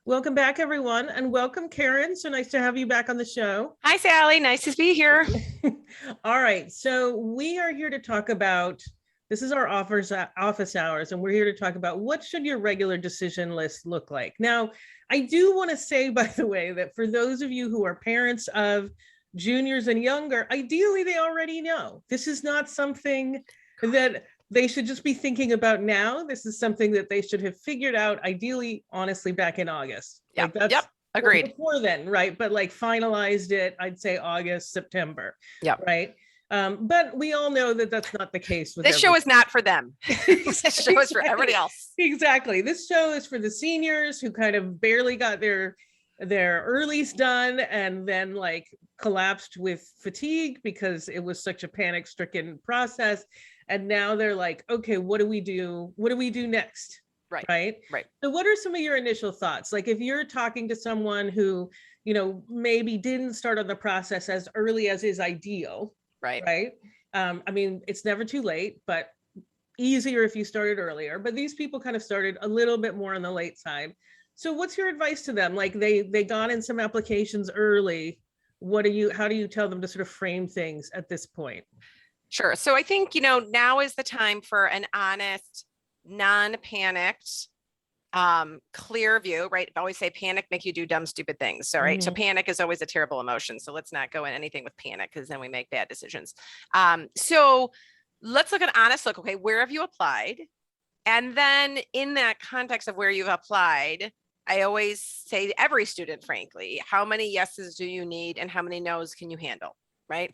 Welcome back, everyone, and welcome, Karen. So nice to have you back on the show. Hi, Sally. Nice to be here. All right, so we are here to talk about, this is our office hours, and we're here to talk about what should your regular decision list look like. Now, I do want to say, by the way, that for those of you who are parents of juniors and younger, ideally they already know. This is not something that they should just be thinking about now. This is something that they should have figured out, ideally, honestly, back in August. Yep. Agreed. Before then, right? But like finalized it, I'd say August, September. Yep. Right. But we all know that that's not the case with this show is not for them. This show is for everybody else. Exactly. This show is for the seniors who kind of barely got their earlies done and then like collapsed with fatigue because it was such a panic-stricken process. And now they're like, okay, what do we do? What do we do next? Right. So what are some of your initial thoughts? Like if you're talking to someone who, maybe didn't start on the process as early as is ideal. Right. I mean, it's never too late, but easier if you started earlier. But these people kind of started a little bit more on the late side. So what's your advice to them? Like they got in some applications early. How do you tell them to sort of frame things at this point? Sure. So I think, now is the time for an honest, non-panicked, clear view, right? I always say panic make you do dumb, stupid things. So, right. So panic is always a terrible emotion. So let's not go in anything with panic because then we make bad decisions. So let's look at honest look. Okay. Where have you applied? And then in that context of where you've applied, I always say to every student, frankly, how many yeses do you need and how many no's can you handle? Right.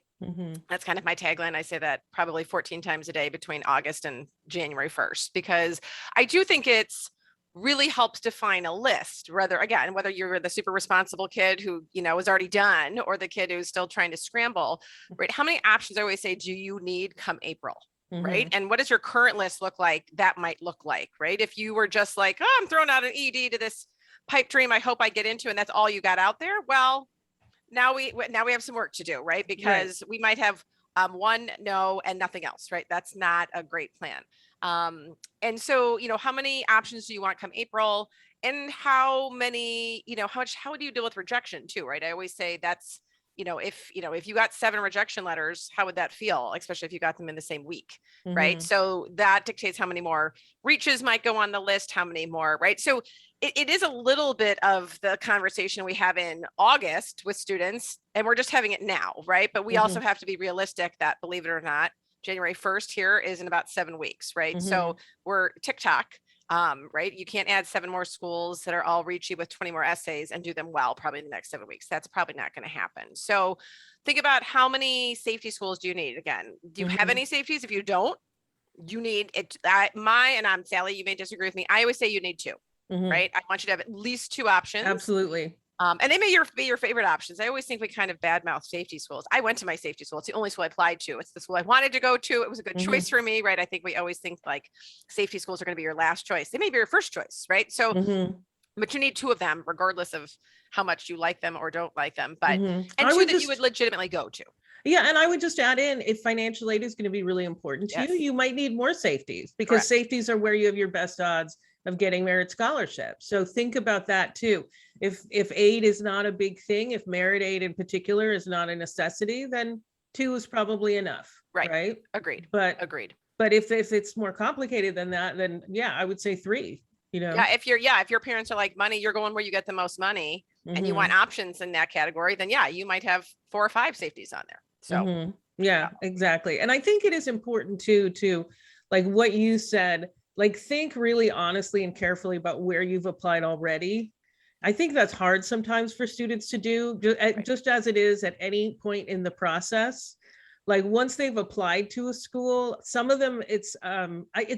That's kind of my tagline. I say that probably 14 times a day between August and January 1st, because I do think it's really helps define a list, whether you're the super responsible kid who, is already done or the kid who's still trying to scramble, right? How many options I always say, do you need come April? Right. And what does your current list look like? That might look like, right? If you were just like, oh, I'm throwing out an ED to this pipe dream I hope I get into, and that's all you got out there. Well, now we have some work to do, right? Because we might have one no and nothing else, right? That's not a great plan. And so, how many options do you want come April, and how many, how do you deal with rejection too, right? I always say that's, if you got 7 rejection letters, how would that feel? Especially if you got them in the same week, right? So that dictates how many more reaches might go on the list, how many more, right? So it is a little bit of the conversation we have in August with students, and we're just having it now, right? But we also have to be realistic that, believe it or not, January 1st here is in about 7 weeks, right? So we're TikTok, right? You can't add 7 more schools that are all reachy with 20 more essays and do them well, probably in the next 7 weeks. That's probably not going to happen. So think about how many safety schools do you need? Again, do you have any safeties? If you don't, you need it. And I'm Sally, you may disagree with me. I always say you need 2, right? I want you to have at least 2 options. Absolutely. And they may be your favorite options. I always think we kind of badmouth safety schools. I went to my safety school. It's the only school I applied to. It's the school I wanted to go to. It was a good choice for me, right? I think we always think like safety schools are going to be your last choice. They may be your first choice, right? So, but you need 2 of them, regardless of how much you like them or don't like them. But and 2 that you would legitimately go to. Yeah, and I would just add in, if financial aid is going to be really important to you, you might need more safeties, because safeties are where you have your best odds of getting merit scholarship. So think about that too. If aid is not a big thing, if merit aid in particular is not a necessity, then 2 is probably enough. Right. Agreed. But if it's more complicated than that, then I would say 3. Yeah, if your parents are like money, you're going where you get the most money, and you want options in that category, then you might have 4 or 5 safeties on there. So exactly. And I think it is important too, to like what you said, like think really honestly and carefully about where you've applied already. I think that's hard sometimes for students to do, just as it is at any point in the process. Like once they've applied to a school, some of them, it's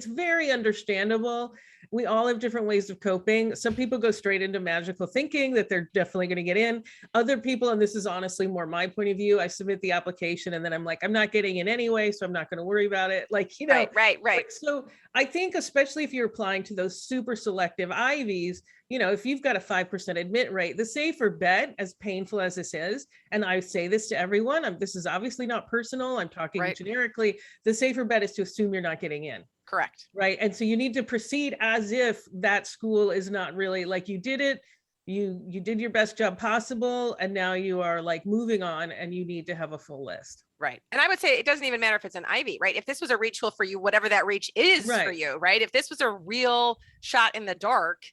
very understandable. We all have different ways of coping. Some people go straight into magical thinking that they're definitely going to get in. Other people, and this is honestly more my point of view, I submit the application and then I'm like, I'm not getting in anyway, so I'm not going to worry about it. Like, Right. So I think especially if you're applying to those super selective Ivies, if you've got a 5% admit rate, the safer bet, as painful as this is, and I say this to everyone, this is obviously not personal, I'm talking generically, the safer bet is to assume you're not getting in. Correct. Right. And so you need to proceed as if that school is not really like you did it you did your best job possible, and now you are like moving on, and you need to have a full list. Right. And I would say it doesn't even matter if it's an Ivy, right? If this was a reach tool for you, whatever that reach is for Right. you, right? If this was a real shot in the dark,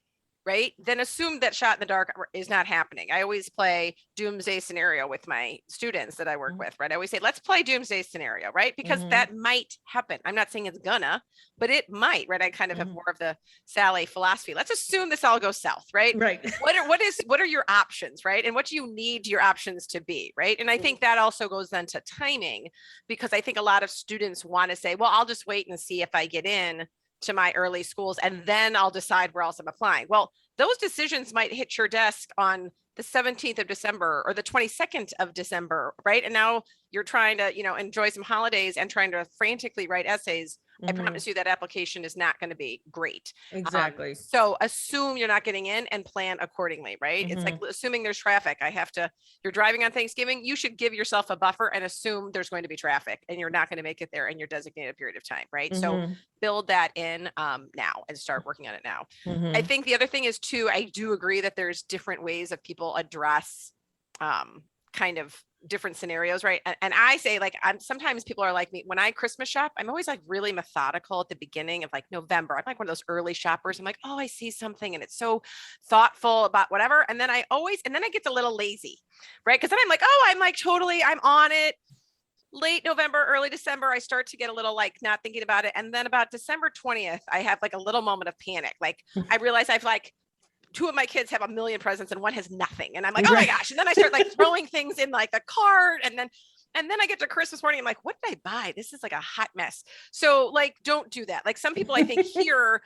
right? Then assume that shot in the dark is not happening. I always play doomsday scenario with my students that I work with, right? I always say, let's play doomsday scenario, right? Because that might happen. I'm not saying it's gonna, but it might, right? I kind of have more of the Sally philosophy. Let's assume this all goes south, right? Right. What are your options, right? And what do you need your options to be, right? And I think that also goes then to timing, because I think a lot of students want to say, well, I'll just wait and see if I get in to my early schools, and then I'll decide where else I'm applying. Well, those decisions might hit your desk on the 17th of December or the 22nd of December, right? And now you're trying to, enjoy some holidays and trying to frantically write essays. I promise you that application is not going to be great. Exactly. So assume you're not getting in and plan accordingly, right? It's like assuming there's traffic. You're driving on Thanksgiving, you should give yourself a buffer and assume there's going to be traffic and you're not going to make it there in your designated period of time, right? So build that in now and start working on it now. I think the other thing is too, I do agree that there's different ways of people address kind of different scenarios, right? And I say, like, sometimes people are like me when I Christmas shop, I'm always like really methodical at the beginning of like November. I'm like one of those early shoppers. I'm like, oh, I see something and it's so thoughtful about whatever. And then I get a little lazy, right? Because then I'm like, oh, I'm on it. Late November, early December, I start to get a little like not thinking about it. And then about December 20th, I have like a little moment of panic. Like I realize I've like, two of my kids have a million presents and one has nothing. And I'm like, oh my gosh. And then I start like throwing things in like the cart. And then I get to Christmas morning. I'm like, what did I buy? This is like a hot mess. So like, don't do that. Like some people I think here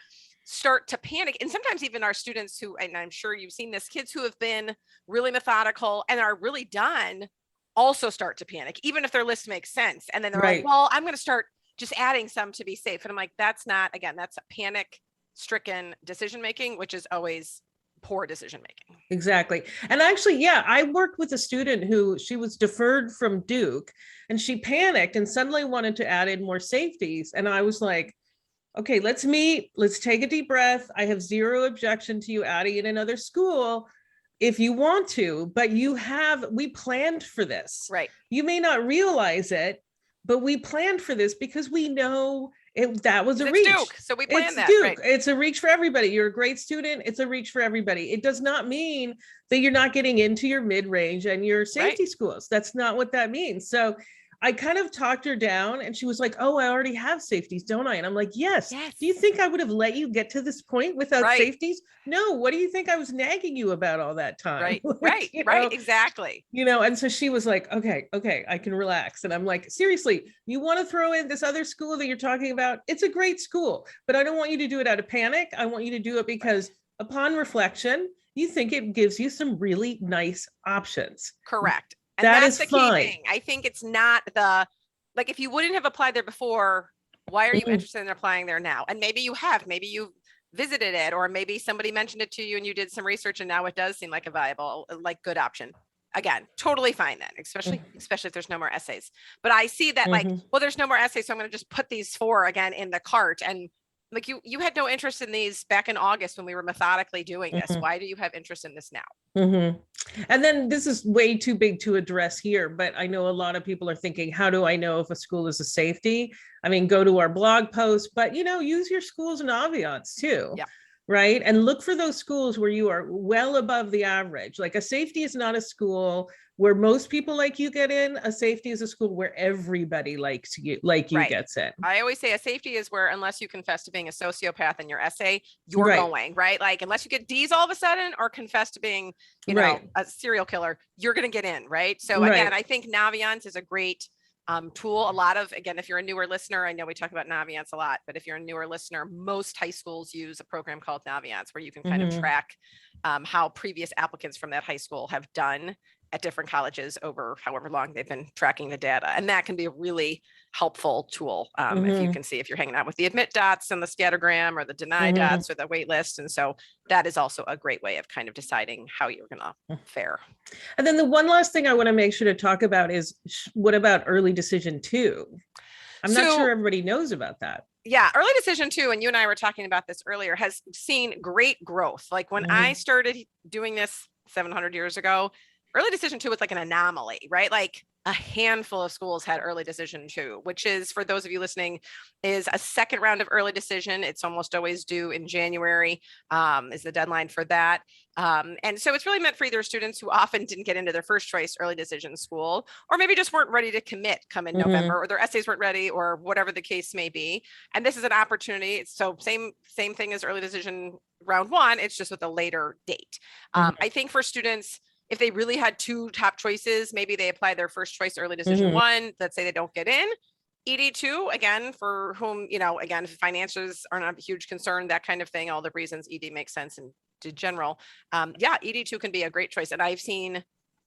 start to panic. And sometimes even our students who, and I'm sure you've seen this, kids who have been really methodical and are really done also start to panic, even if their list makes sense. And then they're like, well, I'm going to start just adding some to be safe. And I'm like, that's a panic stricken decision-making, which is always poor decision making. Exactly. And actually, I worked with a student who she was deferred from Duke and she panicked and suddenly wanted to add in more safeties. And I was like, okay, let's meet. Let's take a deep breath. I have zero objection to you adding in another school if you want to, but we planned for this. Right. You may not realize it, but we planned for this because we know that was a reach. Duke, so we planned that. Duke. Right. It's a reach for everybody. You're a great student. It's a reach for everybody. It does not mean that you're not getting into your mid-range and your safety schools. That's not what that means. So I kind of talked her down and she was like, oh, I already have safeties, don't I? And I'm like, yes. Do you think I would have let you get to this point without safeties? No. What do you think I was nagging you about all that time? Right. Exactly. And so she was like, okay, I can relax. And I'm like, seriously, you want to throw in this other school that you're talking about? It's a great school, but I don't want you to do it out of panic. I want you to do it because upon reflection, you think it gives you some really nice options. Correct. And that's the fine. key thing. I think it's not like if you wouldn't have applied there before, why are you interested in applying there now? And maybe you visited it, or maybe somebody mentioned it to you and you did some research and now it does seem like a viable, like good option. Again, totally fine then, especially if there's no more essays. But I see that like, well, there's no more essays, so I'm going to just put these 4 again in the cart. And like you had no interest in these back in August when we were methodically doing this. Why do you have interest in this now? And then this is way too big to address here, but I know a lot of people are thinking, how do I know if a school is a safety? I mean, go to our blog post, but use your schools and ambiance too. Yeah. Right. And look for those schools where you are well above the average. Like a safety is not a school where most people like you get in. A safety is a school where everybody likes you, gets in. I always say a safety is where, unless you confess to being a sociopath in your essay, you're going, right? Like, unless you get D's all of a sudden or confess to being, a serial killer, you're going to get in, right? So again, I think Naviance is a great tool. A lot of, again, if you're a newer listener, I know we talk about Naviance a lot, but if you're a newer listener, most high schools use a program called Naviance where you can kind of track how previous applicants from that high school have done at different colleges over however long they've been tracking the data. And that can be a really helpful tool if you can see if you're hanging out with the admit dots and the scattergram or the deny dots or the wait list. And so that is also a great way of kind of deciding how you're going to fare. And then the one last thing I want to make sure to talk about is what about early decision 2? I'm not sure everybody knows about that. Yeah, early decision too, and you and I were talking about this earlier, has seen great growth. Like when I started doing this 700 years ago, early decision two was like an anomaly, right? Like a handful of schools had early decision two, which is, for those of you listening, is a second round of early decision. It's almost always due in January, is the deadline for that. And so it's really meant for either students who often didn't get into their first choice early decision school, or maybe just weren't ready to commit come in November, or their essays weren't ready, or whatever the case may be. And this is an opportunity. So same thing as early decision round one, it's just with a later date. I think for students, if they really had two top choices, maybe they apply their first choice early decision one, let's say they don't get in. ED2, again, for whom, again, finances are not a huge concern, that kind of thing, all the reasons ED makes sense in general. Yeah, ED2 can be a great choice. And I've seen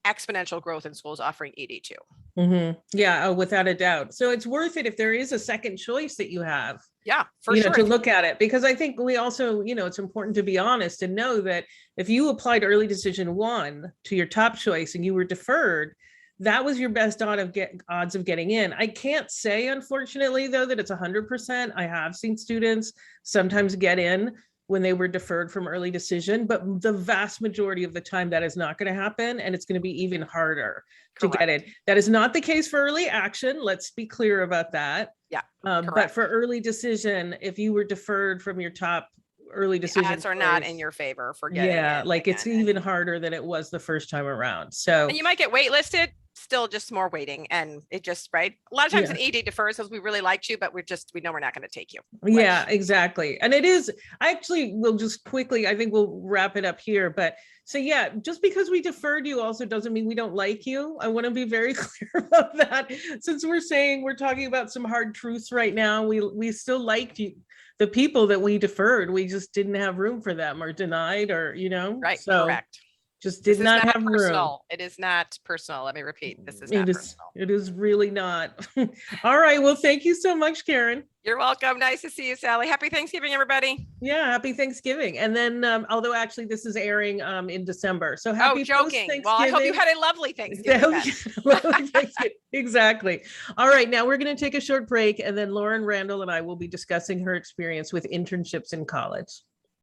exponential growth in schools offering ED2. Yeah, without a doubt. So it's worth it if there is a second choice that you have. Yeah, for sure. To look at it, because I think we also, it's important to be honest and know that if you applied early decision one to your top choice and you were deferred, that was your best odds of getting in. I can't say, unfortunately, though, that it's 100%. I have seen students sometimes get in when they were deferred from early decision, but the vast majority of the time that is not going to happen, and it's going to be even harder to get in. That is not the case for early action. Let's be clear about that. Yeah. But for early decision, if you were deferred from your top early decision, odds are not in your favor for getting in. Like it's even harder than it was the first time around. So, and you might get waitlisted, still just more waiting, and it just, right, a lot of times an ED defers because we really liked you, but we know we're not going to take you. Yeah, exactly. And it is, I actually will just quickly, I think we'll wrap it up here, but so yeah, just because we deferred you also doesn't mean we don't like you. I want to be very clear about that. Since we're talking about some hard truths right now, we still liked you, the people that we deferred. We just didn't have room for them, or denied, or right. So correct. Just did not have personal. room. It is not personal. Let me repeat. This is not personal. It is really not. All right. Well, thank you so much, Karen. You're welcome. Nice to see you, Sally. Happy Thanksgiving, everybody. Yeah, happy Thanksgiving. And then, although actually this is airing in December, so happy joking. Well, I hope you had a lovely Thanksgiving. Exactly. All right. Now we're going to take a short break, and then Lauren Randall and I will be discussing her experience with internships in college.